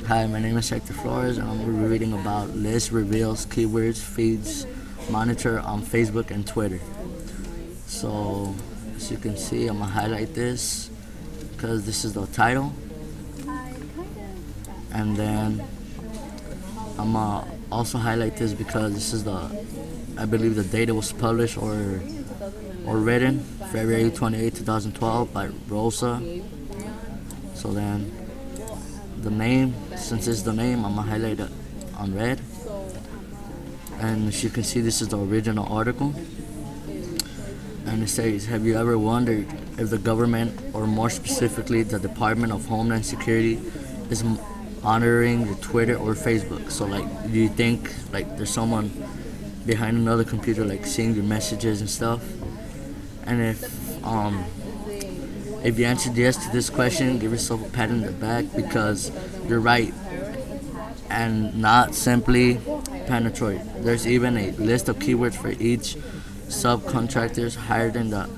Hi, my name is Hector and I'm reading about list reveals keywords feeds monitor on Facebook and Twitter. So, as you can see, I'm gonna highlight this because this is the title, and then I'm gonna also highlight this because this is I believe the date it was published or written, February 28, 2012 by Rosa. So then the name, since it's the name, I'm gonna highlight it on red. And as you can see, this is the original article. And it says, have you ever wondered if the government, or more specifically the Department of Homeland Security, is monitoring your Twitter or Facebook? So like, do you think like there's someone behind another computer like seeing your messages and stuff? And if you answered yes to this question, give yourself a pat on the back because you're right, and not simply penetrate. There's even a list of keywords for each subcontractors hired in the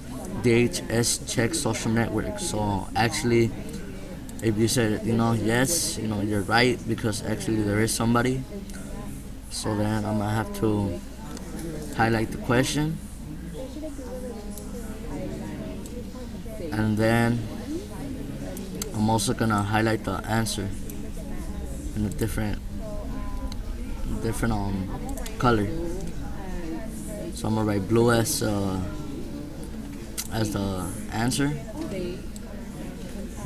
DHS check social network. So actually, if you said yes, you're right because actually there is somebody. So then I'm gonna have to highlight the question, and then I'm also gonna highlight the answer in a different color. So I'm gonna write blue as the answer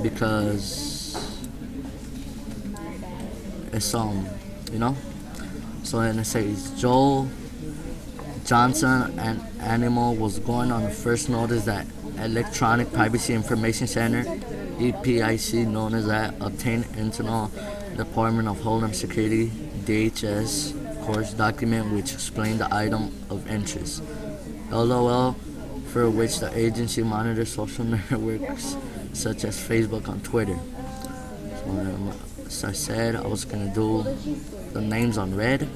because it's So then it says Joel Johnson, an animal, was going on the first notice that Electronic Privacy Information Center, EPIC, known as that, obtained internal Department of Homeland Security (DHS) course document which explained the item of interest. LOL, for which the agency monitors social networks such as Facebook and Twitter. So, as I said, I was gonna do the names on red,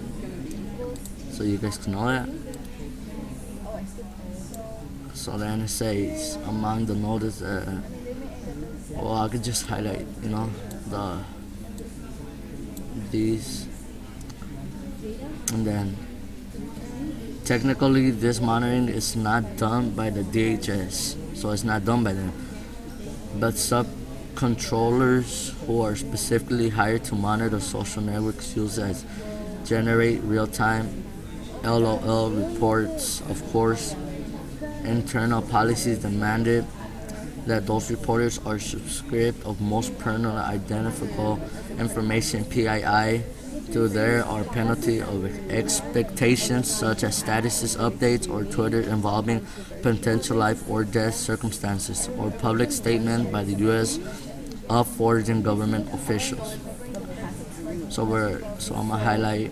so you guys can know that. So then it says among the notice, I could just highlight, these, and then technically this monitoring is not done by the DHS, so it's not done by them, but subcontrollers who are specifically hired to monitor social networks used as generate real-time LOL reports. Of course, internal policies demanded that those reporters are subscribed of most personally identifiable information (PII). To there are penalty of expectations such as statuses updates or Twitter involving potential life or death circumstances or public statement by the U.S. of foreign government officials. So I'm gonna highlight.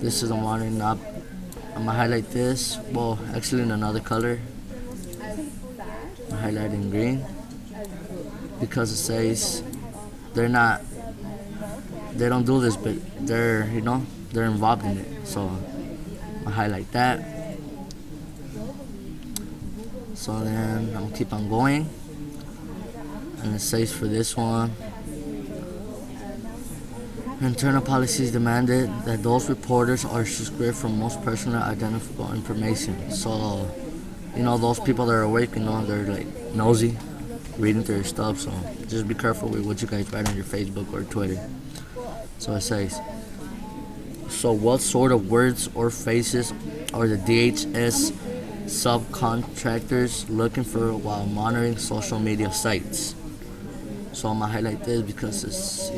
This is a warning. I'm gonna highlight this. Well, actually in another color. I'm highlighting green because it says they don't do this, but they're involved in it. So I highlight that. So then I'm gonna keep on going, and it says for this one, internal policies demanded that those reporters are subscribed from most personally identifiable information. So those people that are awake, they're like nosy, reading through your stuff. So just be careful with what you guys write on your Facebook or Twitter. So it says, so what sort of words or phrases are the DHS subcontractors looking for while monitoring social media sites? So I'm gonna highlight this because it's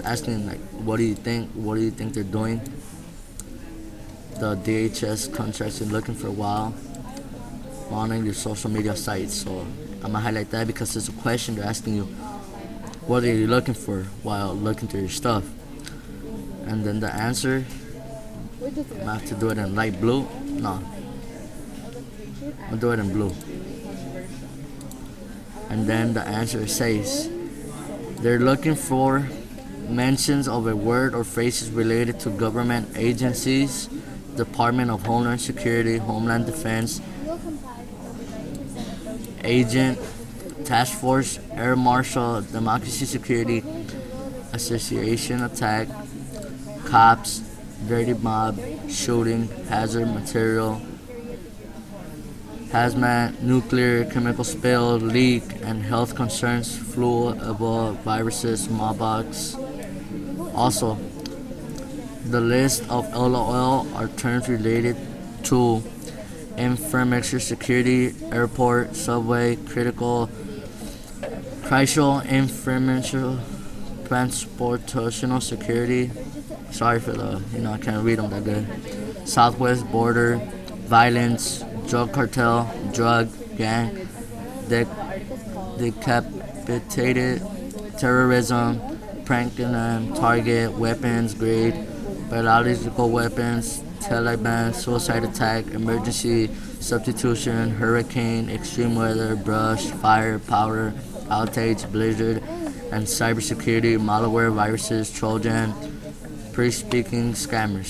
asking like, what do you think they're doing? The DHS contracts are looking for while monitoring your social media sites. So I'm gonna highlight that because it's a question they're asking you. What are you looking for while looking through your stuff? And then the answer, I have to do it in light blue. No, I'll do it in blue. And then the answer says, they're looking for mentions of a word or phrases related to government agencies, Department of Homeland Security, Homeland Defense, Agent, Task Force, Air Marshal, Democracy Security, association attack, cops, dirty mob, shooting, hazard material, hazmat, nuclear, chemical spill, leak, and health concerns, flu, Ebola, viruses, smallpox. Also, the list of LOL are terms related to infrastructure security, airport, subway, crucial infrastructure, transportational security. Sorry for I can't read them that good. Southwest border, violence, drug cartel, drug gang, decapitated, terrorism, pranking and target, weapons, grade, biological weapons, Taliban, suicide attack, emergency substitution, hurricane, extreme weather, brush, fire, power, outage, blizzard, and cybersecurity, malware, viruses, Trojan, pre-speaking scammers.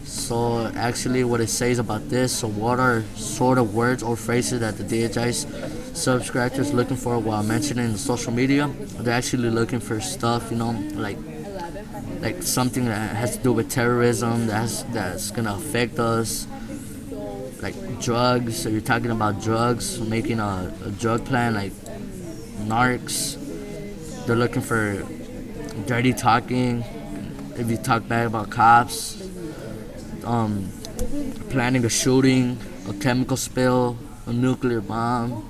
So actually what it says about this, so what are sort of words or phrases that the DHI's subscribers looking for while mentioning the social media? They're actually looking for stuff, like something that has to do with terrorism, that's gonna affect us, like drugs. So you're talking about drugs, making a drug plan, like narcs. They're looking for dirty talking. If you talk bad about cops, planning a shooting, a chemical spill, a nuclear bomb,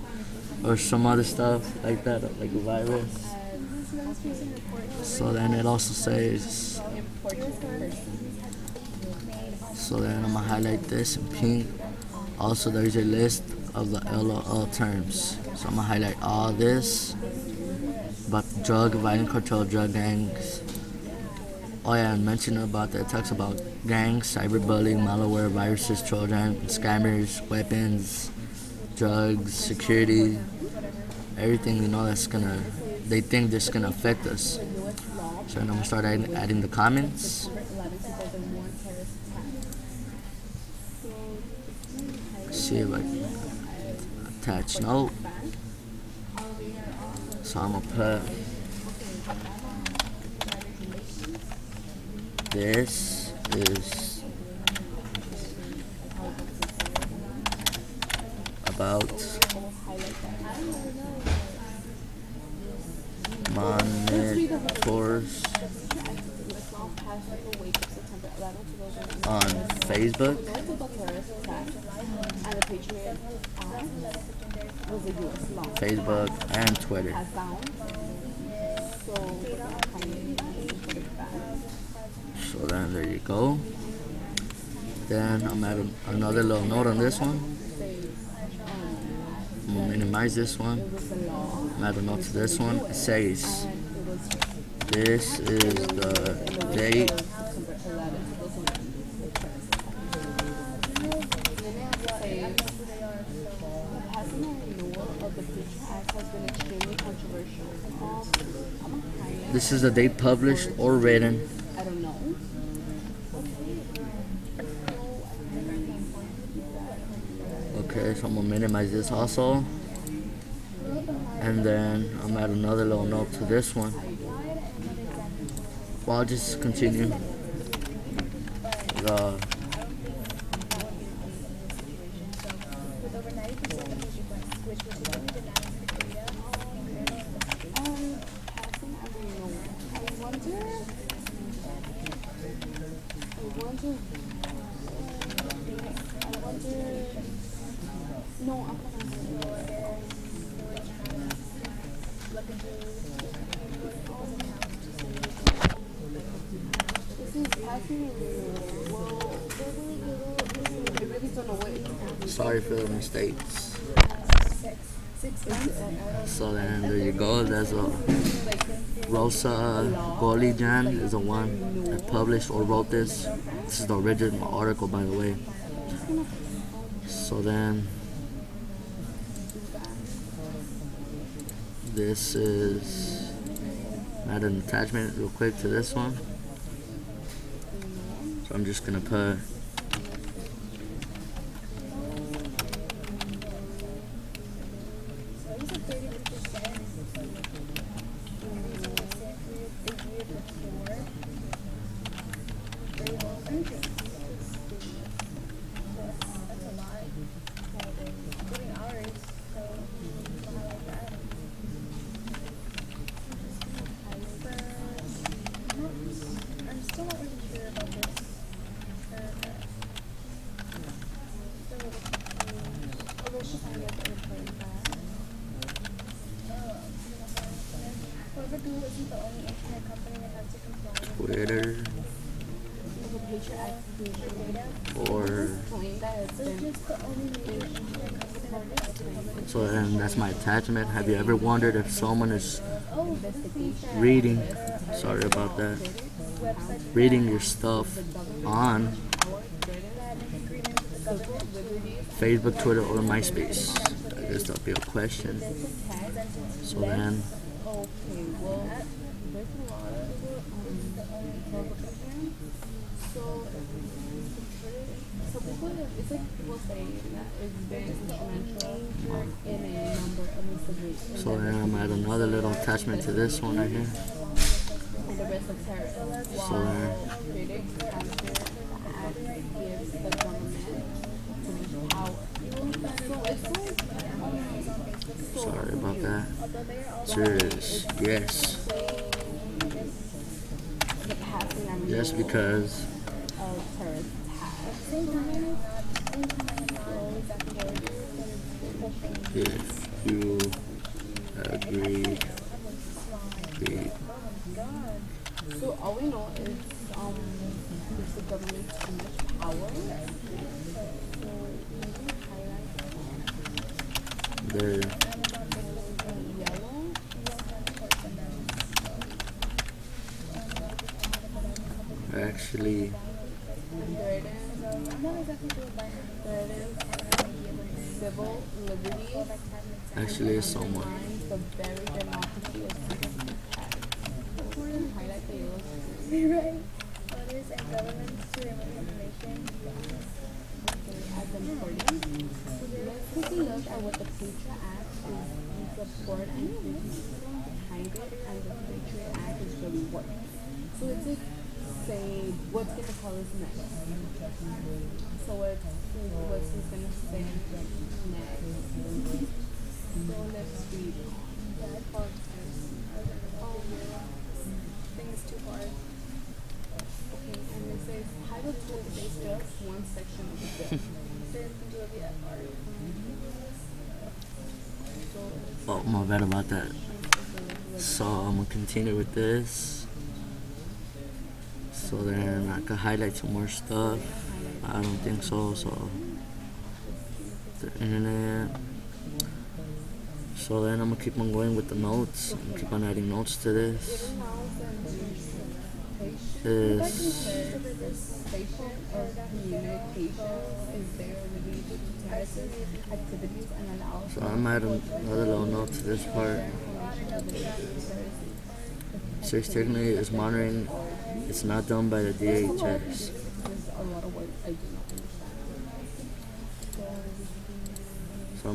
or some other stuff like that, like a virus. So then it also says, so then I'm gonna highlight this in pink. Also, there's a list of the LOL terms. So I'm gonna highlight all this about drug, violent cartel, drug gangs. Oh yeah, and mention about that. It talks about gangs, cyberbullying, malware, viruses, Trojan, scammers, weapons, drugs, security, everything they think this gonna affect us. So I'm gonna start adding the comments. See if I can attach note. So I'm gonna put this is about monitors on Facebook, and Twitter. So then there you go. Then I'm adding another little note on this one. I'm gonna minimize this one. I'm adding a note to this one. It says, this is the date This is the date published or written. Okay, so I'm gonna minimize this also. And then I'm add another little note to this one. Well, I'll just continue. Sorry for the mistakes. So then there you go. There's a Rosa Golijan is the one that published or wrote this. This is the original article, by the way. So then this is add an attachment real quick to this one. So I'm just gonna put Twitter, or so then that's my attachment. Have you ever wondered if someone is reading, sorry about that, reading your stuff on Facebook, Twitter, or MySpace? I guess that'll be a question. So then, so then I'm at another little attachment to this one right here. So then, sorry about that. Serious, yes. Yes, because if you agree, so all we know is gives the government too much power. So there. yellow. Actually, There it is. Civil liberties. actually, it's someone. The very democracy of citizens. Highlight the yellow. Right. Others and governments to remove information. As important. Let's take a look at what the Patriot Act is in support and behind it, and the Patriot Act is really what. So it's like say what's gonna tell us next. So what's he gonna say next? So let's read on. I think it's too hard. Okay, and it says Title 2 is just one section of the bill. Oh, my bad about that. So I'm gonna continue with this. So then I could highlight some more stuff. I don't think so. So the internet. So then I'm gonna keep on going with the notes. I'm gonna keep on adding notes to this. This. So I'm adding another little note to this part. Search technically is monitoring. It's not done by the DHS. So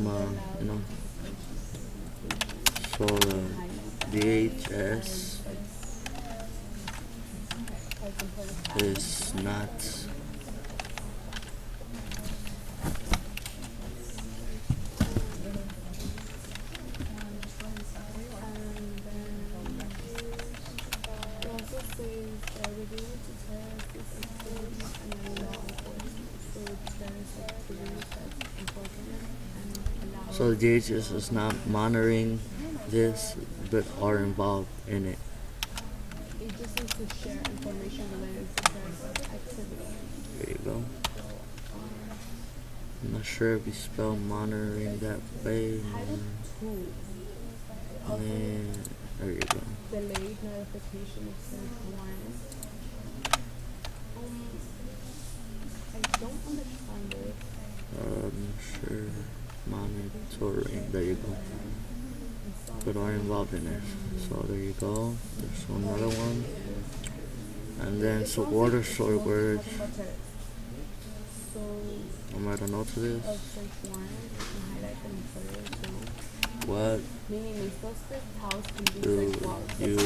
so DHS is not so the DHS is not monitoring this, but are involved in it. Agencies to share information related to terrorist activity. There you go. I'm not sure if you spell monitoring that way. Title 2. And there you go. Delayed notification of search warrants. I don't understand it. I'm sure monitoring. There you go. But are involved in it. So there you go. There's another one. And then so water short words. So I'm gonna add a note to this. of search warrants, you can highlight them further. So What meaning a suspect house can be do searched while you